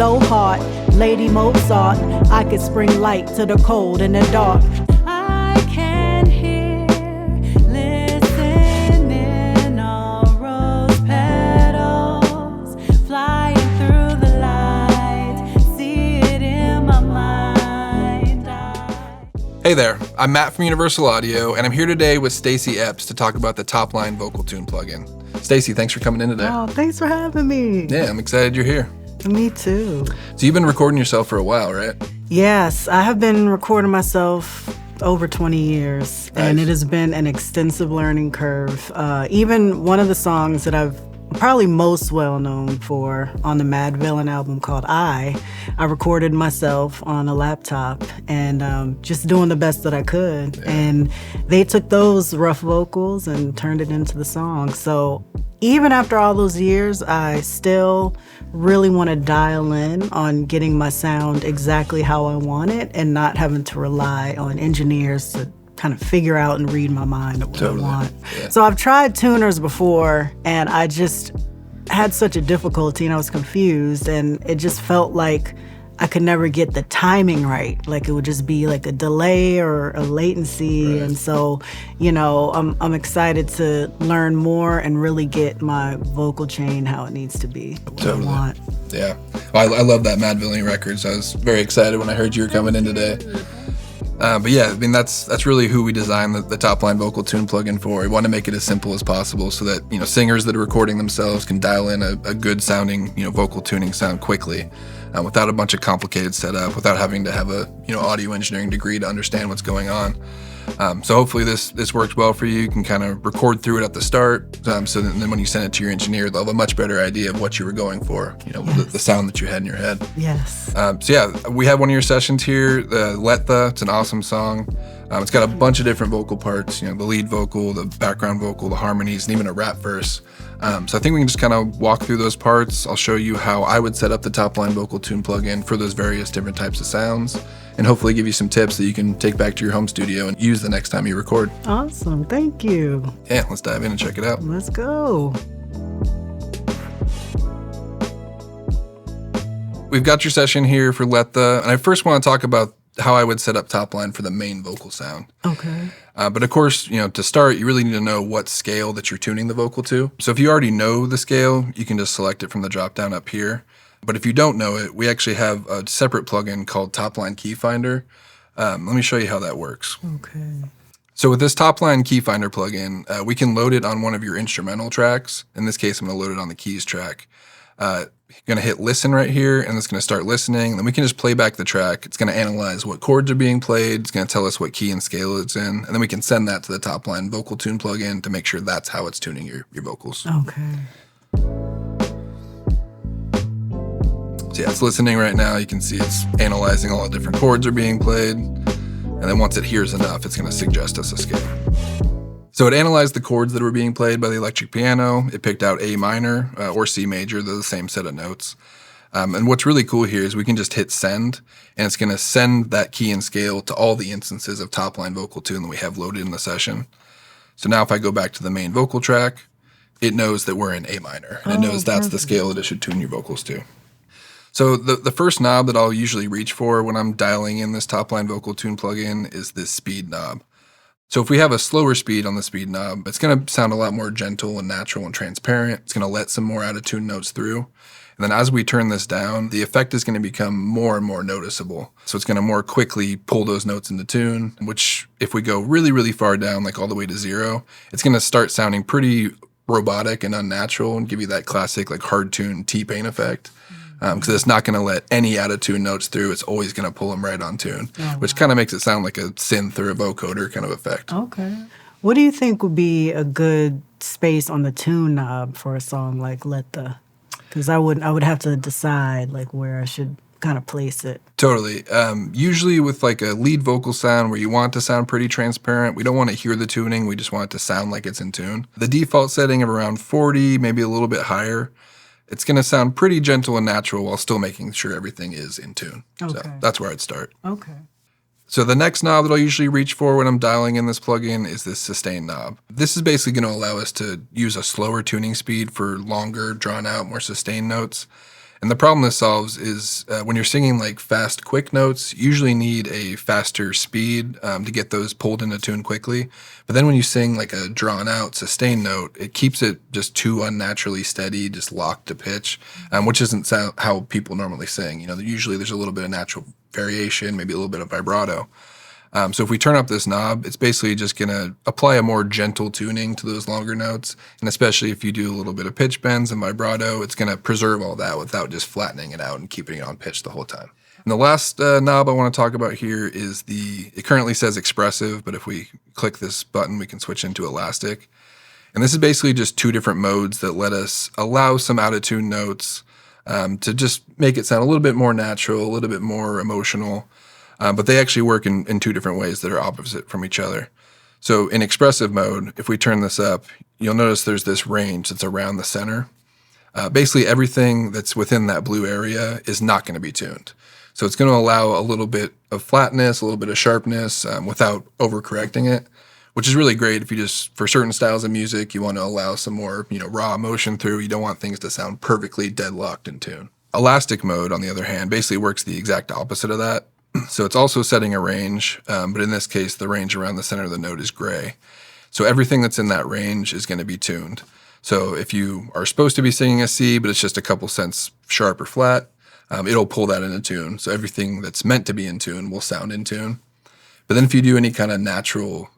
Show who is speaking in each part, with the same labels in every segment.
Speaker 1: slow heart, Lady Mozart. I could spring light to the cold and the dark. I can hear, listening, all rose petals flying through the light. See it in my mind.
Speaker 2: Hey there, I'm Matt from Universal Audio, and I'm here today with Stacy Epps to talk about the Topline Vocal Tune plugin. Stacy, thanks for coming in today.
Speaker 1: Oh, thanks for having me.
Speaker 2: Yeah, I'm excited you're here.
Speaker 1: Me too.
Speaker 2: So you've been recording yourself for a while, right?
Speaker 1: Yes, I have been recording myself over 20 years,
Speaker 2: Nice.
Speaker 1: and it has been an extensive learning curve. Even one of the songs that I've probably most well known for on the Mad Villain album called I recorded myself on a laptop and just doing the best that I could.
Speaker 2: Yeah.
Speaker 1: And they took those rough vocals and turned it into the song. So even after all those years, I still really want to dial in on getting my sound exactly how I want it and not having to rely on engineers to kind of figure out and read my mind of what
Speaker 2: Totally.
Speaker 1: I want.
Speaker 2: Yeah.
Speaker 1: So I've tried tuners before, and I just had such a difficulty, and I was confused, and it just felt like I could never get the timing right. Like it would just be like a delay or a latency.
Speaker 2: Right.
Speaker 1: And so, you know, I'm excited to learn more and really get my vocal chain how it needs to be. What
Speaker 2: Totally.
Speaker 1: I want.
Speaker 2: Yeah. Well, I love that Mad Villain Records. I was very excited when I heard you were coming in today. But yeah, I mean, that's really who we designed the Topline Vocal Tune plugin for. We want to make it as simple as possible so that, you know, singers that are recording themselves can dial in a good sounding, you know, vocal tuning sound quickly, without a bunch of complicated setup, without having to have a, you know, audio engineering degree to understand what's going on. So hopefully this works well for you. You can kind of record through it at the start, so then when you send it to your engineer, they'll have a much better idea of what you were going for, you know,
Speaker 1: Yes.
Speaker 2: the sound that you had in your head.
Speaker 1: Yes.
Speaker 2: So yeah, we have one of your sessions here, Letthe. It's an awesome song. It's got a bunch of different vocal parts, you know, the lead vocal, the background vocal, the harmonies, and even a rap verse. So I think we can just kind of walk through those parts. I'll show you how I would set up the Topline Vocal Tune plugin for those various different types of sounds, and hopefully give you some tips that you can take back to your home studio and use the next time you record.
Speaker 1: Awesome. Thank you.
Speaker 2: Yeah, let's dive in and check it out.
Speaker 1: Let's go.
Speaker 2: We've got your session here for Letthe, and I first want to talk about how I would set up Topline for the main vocal sound.
Speaker 1: Okay.
Speaker 2: But of course, you know, to start, you really need to know what scale that you're tuning the vocal to. So if you already know the scale, you can just select it from the drop down up here. But if you don't know it, we actually have a separate plugin called Topline Key Finder. Let me show you how that works.
Speaker 1: Okay.
Speaker 2: So with this Topline Key Finder plugin, we can load it on one of your instrumental tracks. In this case, I'm going to load it on the keys track. You're going to hit listen right here, and it's going to start listening. Then we can just play back the track. It's going to analyze what chords are being played. It's going to tell us what key and scale it's in. And then we can send that to the Topline Vocal Tune plugin to make sure that's how it's tuning your vocals.
Speaker 1: Okay.
Speaker 2: So yeah, it's listening right now. You can see it's analyzing all the different chords are being played. And then once it hears enough, it's going to suggest us a scale. So it analyzed the chords that were being played by the electric piano. It picked out A minor or C major. They're the same set of notes. And what's really cool here is we can just hit send, and it's going to send that key and scale to all the instances of Topline Vocal Tune that we have loaded in the session. So now if I go back to the main vocal track, it knows that we're in A minor, and it knows that's the scale that it should tune your vocals to. So the first knob that I'll usually reach for when I'm dialing in this Topline Vocal Tune plugin is this speed knob. So if we have a slower speed on the speed knob, it's going to sound a lot more gentle and natural and transparent. It's going to let some more out of tune notes through. And then as we turn this down, the effect is going to become more and more noticeable. So it's going to more quickly pull those notes into tune, which if we go really, really far down, like all the way to 0, it's going to start sounding pretty robotic and unnatural and give you that classic like hard tune T-Pain effect. Because it's not going to let any out-of-tune notes through. It's always going to pull them right on tune, which kind of makes it sound like a synth or a vocoder kind of effect.
Speaker 1: Okay. What do you think would be a good space on the tune knob for a song like Letthe? Because I would have to decide like where I should kind of place it.
Speaker 2: Totally. Usually with like a lead vocal sound where you want it to sound pretty transparent, we don't want to hear the tuning. We just want it to sound like it's in tune. The default setting of around 40, maybe a little bit higher, it's going to sound pretty gentle and natural while still making sure everything is in tune.
Speaker 1: Okay.
Speaker 2: So that's where I'd start.
Speaker 1: Okay.
Speaker 2: So the next knob that I'll usually reach for when I'm dialing in this plugin is this sustain knob. This is basically going to allow us to use a slower tuning speed for longer, drawn out, more sustained notes. And the problem this solves is when you're singing like fast, quick notes, you usually need a faster speed to get those pulled into tune quickly. But then when you sing like a drawn out sustained note, it keeps it just too unnaturally steady, just locked to pitch, which isn't how people normally sing. Usually there's a little bit of natural variation, maybe a little bit of vibrato. So if we turn up this knob, it's basically just going to apply a more gentle tuning to those longer notes. And especially if you do a little bit of pitch bends and vibrato, it's going to preserve all that without just flattening it out and keeping it on pitch the whole time. And the last knob I want to talk about here is it currently says Expressive, but if we click this button, we can switch into Elastic. And this is basically just two different modes that let us allow some out-of-tune notes to just make it sound a little bit more natural, a little bit more emotional. But they actually work in two different ways that are opposite from each other. So in expressive mode, if we turn this up, you'll notice there's this range that's around the center. Basically, everything that's within that blue area is not going to be tuned. So it's going to allow a little bit of flatness, a little bit of sharpness without overcorrecting it, which is really great if you just, for certain styles of music, you want to allow some more raw emotion through. You don't want things to sound perfectly deadlocked in tune. Elastic mode, on the other hand, basically works the exact opposite of that. So it's also setting a range, but in this case, the range around the center of the note is gray. So everything that's in that range is going to be tuned. So if you are supposed to be singing a C, but it's just a couple cents sharp or flat, it'll pull that into tune. So everything that's meant to be in tune will sound in tune. But then if you do any kind of natural,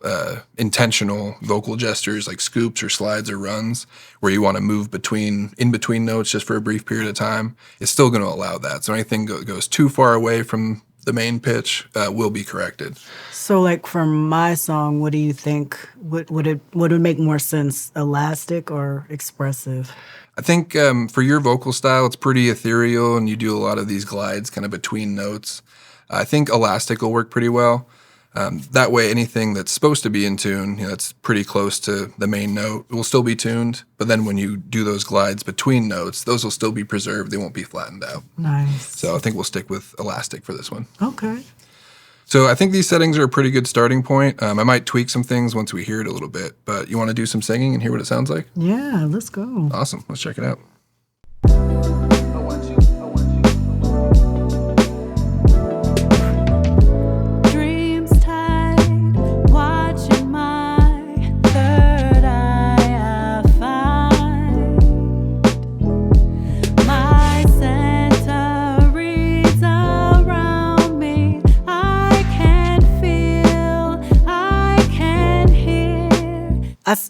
Speaker 2: intentional vocal gestures like scoops or slides or runs where you want to move in between notes just for a brief period of time, it's still going to allow that. So anything goes too far away from the main pitch will be corrected.
Speaker 1: So like for my song, what do you think? Would it make more sense, Elastic or Expressive?
Speaker 2: I think for your vocal style, it's pretty ethereal and you do a lot of these glides kind of between notes. I think Elastic will work pretty well. That way, anything that's supposed to be in tune, that's pretty close to the main note, will still be tuned. But then when you do those glides between notes, those will still be preserved. They won't be flattened out.
Speaker 1: Nice.
Speaker 2: So I think we'll stick with Elastic for this one.
Speaker 1: Okay.
Speaker 2: So I think these settings are a pretty good starting point. I might tweak some things once we hear it a little bit, but you want to do some singing and hear what it sounds like?
Speaker 1: Yeah, let's go.
Speaker 2: Awesome. Let's check it out.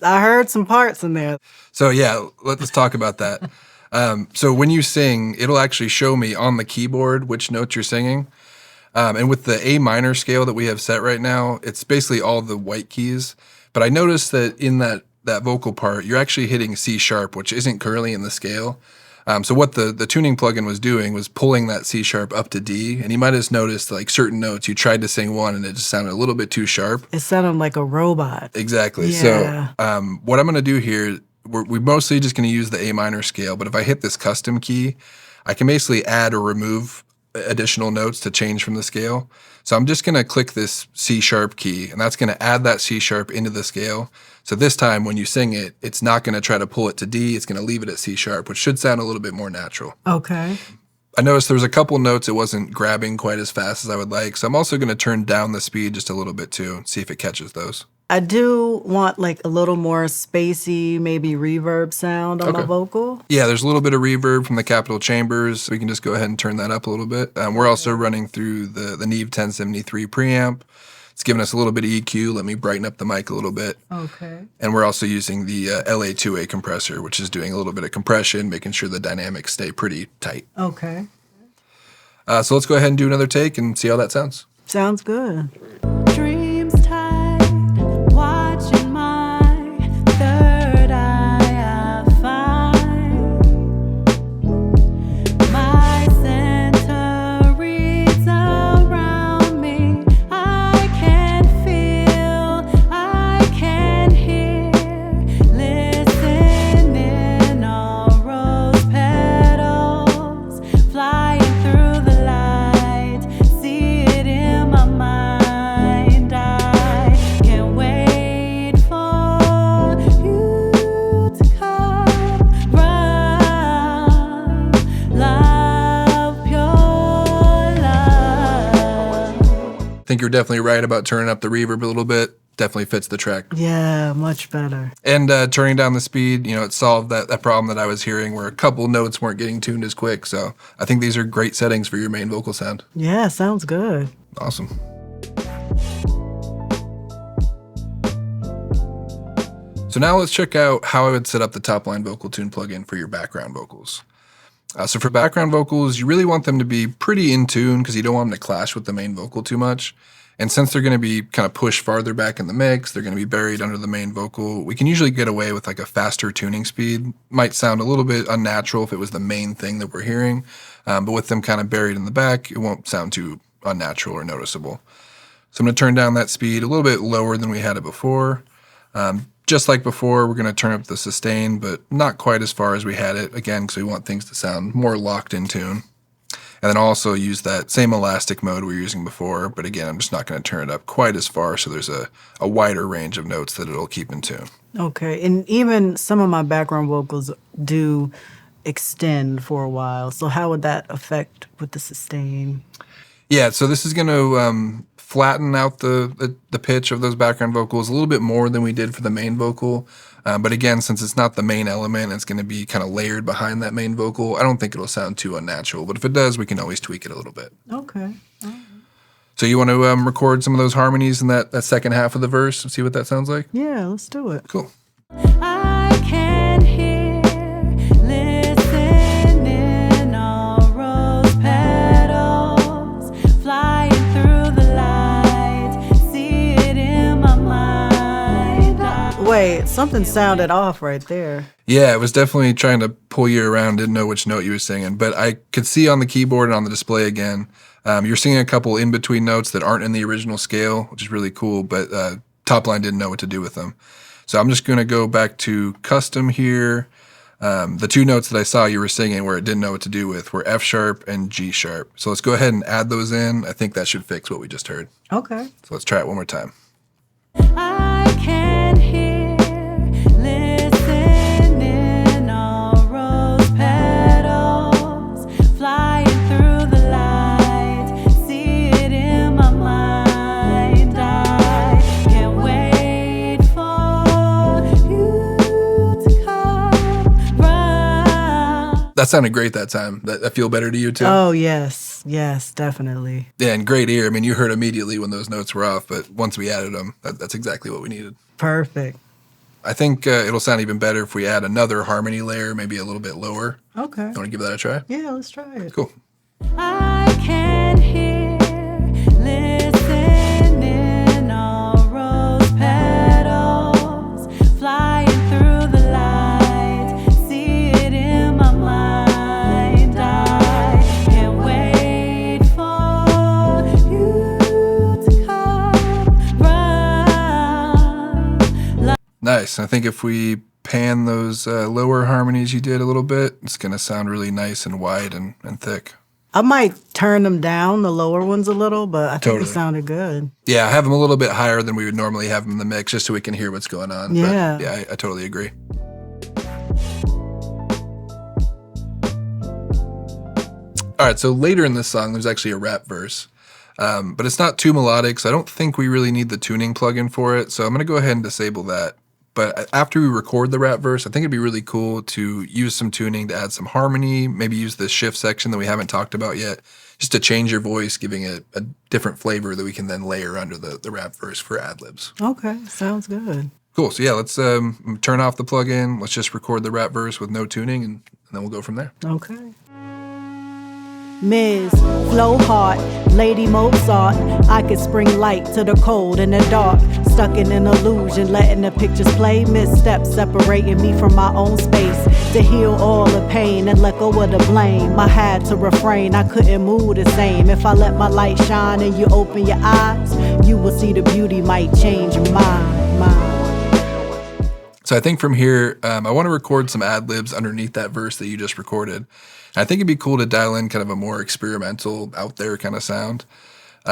Speaker 1: I heard some parts in there.
Speaker 2: So yeah, let's talk about that. So when you sing, it'll actually show me on the keyboard which notes you're singing. And with the A minor scale that we have set right now, it's basically all the white keys. But I noticed that in that vocal part, you're actually hitting C sharp, which isn't currently in the scale. So what the tuning plugin was doing was pulling that C sharp up to D, and you might have noticed like certain notes, you tried to sing one and it just sounded a little bit too sharp.
Speaker 1: It sounded like a robot.
Speaker 2: Exactly.
Speaker 1: Yeah.
Speaker 2: So what I'm going to do here, we're mostly just going to use the A minor scale, but if I hit this custom key, I can basically add or remove additional notes to change from the scale. So I'm just going to click this C sharp key, and that's going to add that C sharp into the scale. So this time when you sing it, it's not going to try to pull it to D. It's going to leave it at C sharp, which should sound a little bit more natural.
Speaker 1: Okay.
Speaker 2: I noticed there was a couple notes it wasn't grabbing quite as fast as I would like. So I'm also going to turn down the speed just a little bit too and see if it catches those.
Speaker 1: I do want like a little more spacey, maybe reverb sound on my vocal.
Speaker 2: Yeah, there's a little bit of reverb from the Capitol Chambers. We can just go ahead and turn that up a little bit. We're also running through the Neve 1073 preamp. It's giving us a little bit of EQ. Let me brighten up the mic a little bit.
Speaker 1: Okay.
Speaker 2: And we're also using the LA2A compressor, which is doing a little bit of compression, making sure the dynamics stay pretty tight.
Speaker 1: Okay.
Speaker 2: So let's go ahead and do another take and see how that sounds.
Speaker 1: Sounds good.
Speaker 3: Dreams tied, watching my third eye I find. My center reads around me. I can feel, I can hear. Listening all rose petals, flying through the light. See it in my mind.
Speaker 2: think you're definitely right about turning up the reverb a little bit. Definitely fits the track.
Speaker 1: Yeah, much better.
Speaker 2: And turning down the speed, it solved that problem that I was hearing where a couple notes weren't getting tuned as quick. So I think these are great settings for your main vocal sound.
Speaker 1: Yeah, sounds good.
Speaker 2: Awesome. So now let's check out how I would set up the Topline Vocal Tune plugin for your background vocals. So for background vocals, you really want them to be pretty in tune because you don't want them to clash with the main vocal too much. And since they're going to be kind of pushed farther back in the mix, they're going to be buried under the main vocal, we can usually get away with like a faster tuning speed. Might sound a little bit unnatural if it was the main thing that we're hearing, but with them kind of buried in the back, it won't sound too unnatural or noticeable. So I'm going to turn down that speed a little bit lower than we had it before. Just like before, we're going to turn up the sustain, but not quite as far as we had it, again, because we want things to sound more locked in tune. And then also use that same elastic mode we were using before, but again, I'm just not going to turn it up quite as far, so there's a wider range of notes that it'll keep in tune.
Speaker 1: Okay, and even some of my background vocals do extend for a while, so how would that affect with the sustain?
Speaker 2: Yeah, so this is going to flatten out the pitch of those background vocals a little bit more than we did for the main vocal. But again, since it's not the main element, it's going to be kind of layered behind that main vocal. I don't think it'll sound too unnatural, but if it does, we can always tweak it a little bit.
Speaker 1: Okay.
Speaker 2: So you want to record some of those harmonies in that second half of the verse and see what that sounds like?
Speaker 1: Yeah, let's do it.
Speaker 2: Cool.
Speaker 3: I can hear, listening, all rose petals flying through the light. See it in my mind.
Speaker 1: Wait, something sounded off right there.
Speaker 2: Yeah, it was definitely trying to pull you around, didn't know which note you were singing, but I could see on the keyboard and on the display again, you're singing a couple in-between notes that aren't in the original scale, which is really cool, but Topline didn't know what to do with them. So I'm just going to go back to custom here. The two notes that I saw you were singing where it didn't know what to do with were F sharp and G sharp. So let's go ahead and add those in. I think that should fix what we just heard.
Speaker 1: Okay.
Speaker 2: So let's try it one more time.
Speaker 3: I can hear, listening, all rose petals flying through the light. See it in my mind. I can't wait for you to come round.
Speaker 2: That sounded great that time. That feel better to you too?
Speaker 1: Oh, yes. Yes, definitely.
Speaker 2: Yeah, and great ear. I mean, you heard immediately when those notes were off, but once we added them, that's exactly what we needed.
Speaker 1: Perfect.
Speaker 2: I think it'll sound even better if we add another harmony layer, maybe a little bit lower.
Speaker 1: Okay.
Speaker 2: You want to give that a try?
Speaker 1: Yeah, let's try it.
Speaker 2: Cool.
Speaker 3: I can hear, listening, all rose petals flying through the light. See it in my mind. I can't wait for you to come round.
Speaker 2: Nice. I think if we pan those lower harmonies you did a little bit, it's going to sound really nice and wide and thick.
Speaker 1: I might turn them down, the lower ones a little, but I think
Speaker 2: Totally.
Speaker 1: it sounded good.
Speaker 2: Yeah, have them a little bit higher than we would normally have them in the mix just so we can hear what's going on.
Speaker 1: Yeah.
Speaker 2: But yeah, I totally agree. All right, so later in this song, there's actually a rap verse. But it's not too melodic, so I don't think we really need the tuning plugin for it. So I'm going to go ahead and disable that. But after we record the rap verse, I think it'd be really cool to use some tuning to add some harmony, maybe use the shift section that we haven't talked about yet, just to change your voice, giving it a different flavor that we can then layer under the rap verse for ad-libs.
Speaker 1: Okay, sounds good.
Speaker 2: Cool. So yeah, let's turn off the plugin. Let's just record the rap verse with no tuning, and then we'll go from there.
Speaker 1: Okay. Ms. Flow Hard, Lady Mozart. I could spring light to the cold and the dark. Stuck in an illusion, letting the pictures play. Missteps separating me from my own space. To heal all the pain and let go of the blame. I had to refrain, I couldn't move the same. If I let my light shine and you open your eyes, you will see the beauty might change your mind.
Speaker 2: So I think from here, I want to record some ad-libs underneath that verse that you just recorded. And I think it'd be cool to dial in kind of a more experimental, out there kind of sound.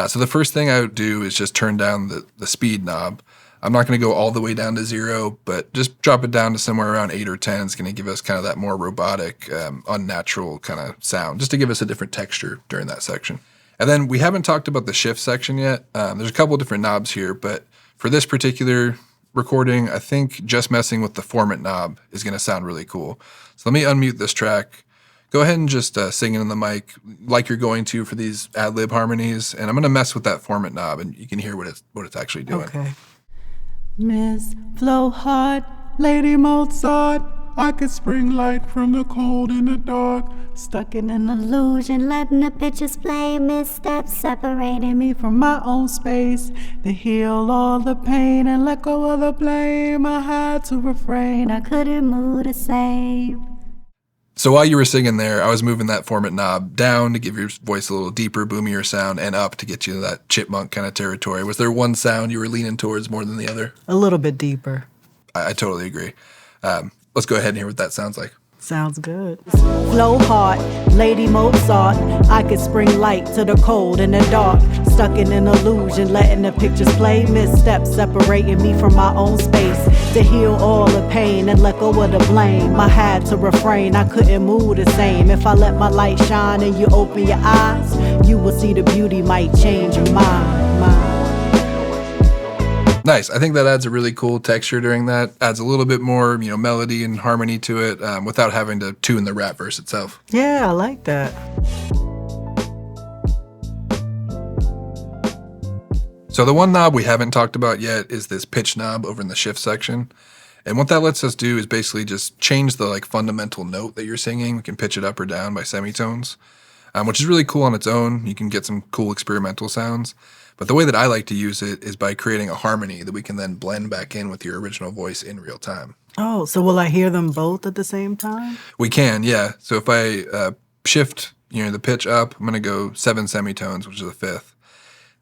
Speaker 2: So the first thing I would do is just turn down the speed knob. I'm not going to go all the way down to 0, but just drop it down to somewhere around 8 or 10. It's going to give us kind of that more robotic, unnatural kind of sound, just to give us a different texture during that section. And then we haven't talked about the shift section yet. There's a couple different knobs here, but for this particular recording, I think just messing with the Formant knob is going to sound really cool. So let me unmute this track. Go ahead and just sing it in the mic like you're going to for these ad-lib harmonies. And I'm going to mess with that Formant knob, and you can hear what it's actually doing.
Speaker 1: Okay.
Speaker 3: Miss Flowheart, Lady Mozart, I could spring light from the cold in the dark. Stuck in an illusion, letting the pictures play. Missteps separating me from my own space. To heal all the pain and let go of the blame, I had to refrain, I couldn't move the same.
Speaker 2: So while you were singing there, I was moving that Formant knob down to give your voice a little deeper, boomier sound, and up to get you to that chipmunk kind of territory. Was there one sound you were leaning towards more than the other?
Speaker 1: A little bit deeper.
Speaker 2: I totally agree. Let's go ahead and hear what that sounds like.
Speaker 1: Sounds good.
Speaker 3: Flow hard, Lady Mozart, I could spring light to the cold and the dark. Stuck in an illusion, letting the pictures play. Missteps separating me from my own space. To heal all the pain and let go of the blame, I had to refrain, I couldn't move the same. If I let my light shine and you open your eyes, you will see the beauty might change your mind.
Speaker 2: Nice. I think that adds a really cool texture during that. Adds a little bit more, melody and harmony to it without having to tune the rap verse itself.
Speaker 1: Yeah, I like that.
Speaker 2: So the one knob we haven't talked about yet is this pitch knob over in the shift section. And what that lets us do is basically just change the fundamental note that you're singing. We can pitch it up or down by semitones, which is really cool on its own. You can get some cool experimental sounds. But the way that I like to use it is by creating a harmony that we can then blend back in with your original voice in real time.
Speaker 1: Oh, so will I hear them both at the same time?
Speaker 2: We can, yeah. So if I shift the pitch up, I'm going to go 7 semitones, which is a fifth.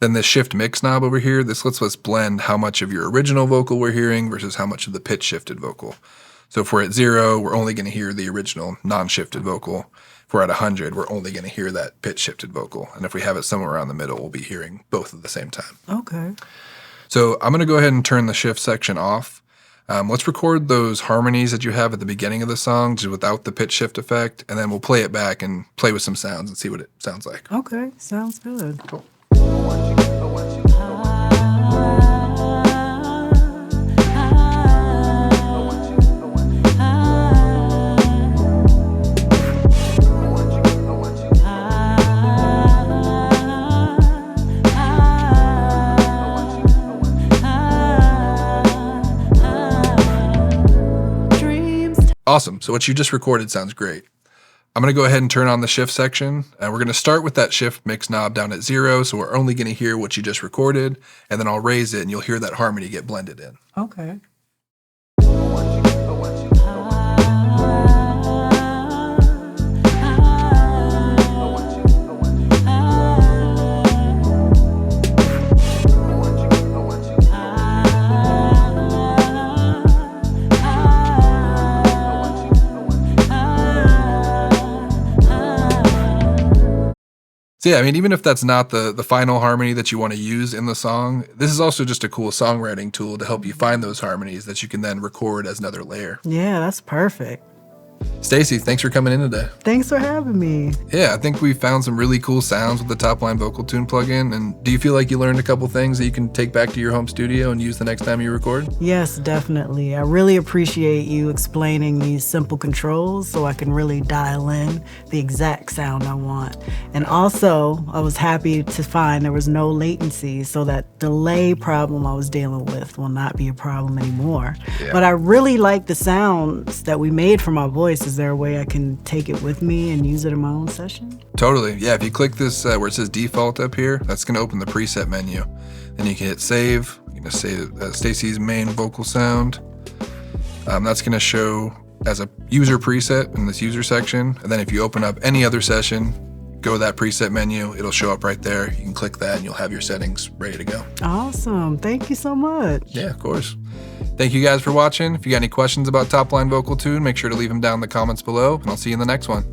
Speaker 2: Then this shift mix knob over here, this lets us blend how much of your original vocal we're hearing versus how much of the pitch shifted vocal. So if we're at 0, we're only going to hear the original non-shifted vocal. If we're at 100, we're only going to hear that pitch shifted vocal. And if we have it somewhere around the middle, we'll be hearing both at the same time.
Speaker 1: Okay.
Speaker 2: So I'm going to go ahead and turn the shift section off. Let's record those harmonies that you have at the beginning of the song, just without the pitch shift effect, and then we'll play it back and play with some sounds and see what it sounds like.
Speaker 1: Okay, sounds good.
Speaker 2: Cool. Awesome. So what you just recorded sounds great. I'm going to go ahead and turn on the shift section, and we're going to start with that shift mix knob down at 0, so we're only going to hear what you just recorded, and then I'll raise it, and you'll hear that harmony get blended in.
Speaker 1: Okay.
Speaker 2: So yeah, I mean, even if that's not the final harmony that you want to use in the song, this is also just a cool songwriting tool to help you find those harmonies that you can then record as another layer.
Speaker 1: Yeah, that's perfect.
Speaker 2: Stacy, thanks for coming in today.
Speaker 1: Thanks for having me.
Speaker 2: Yeah, I think we found some really cool sounds with the Topline Vocal Tune plugin. And do you feel like you learned a couple things that you can take back to your home studio and use the next time you record?
Speaker 1: Yes, definitely. I really appreciate you explaining these simple controls so I can really dial in the exact sound I want. And also, I was happy to find there was no latency, so that delay problem I was dealing with will not be a problem anymore.
Speaker 2: Yeah.
Speaker 1: But I really like the sounds that we made from our voice. Is there a way I can take it with me and use it in my own session?
Speaker 2: Totally. Yeah, if you click this where it says default up here, that's going to open the preset menu. Then you can hit save. You're going to save Stacy's main vocal sound. That's going to show as a user preset in this user section. And then if you open up any other session, go to that preset menu, it'll show up right there. You can click that and you'll have your settings ready to go.
Speaker 1: Awesome. Thank you so much.
Speaker 2: Yeah, of course. Thank you guys for watching. If you got any questions about Topline Vocal Tune, make sure to leave them down in the comments below, and I'll see you in the next one.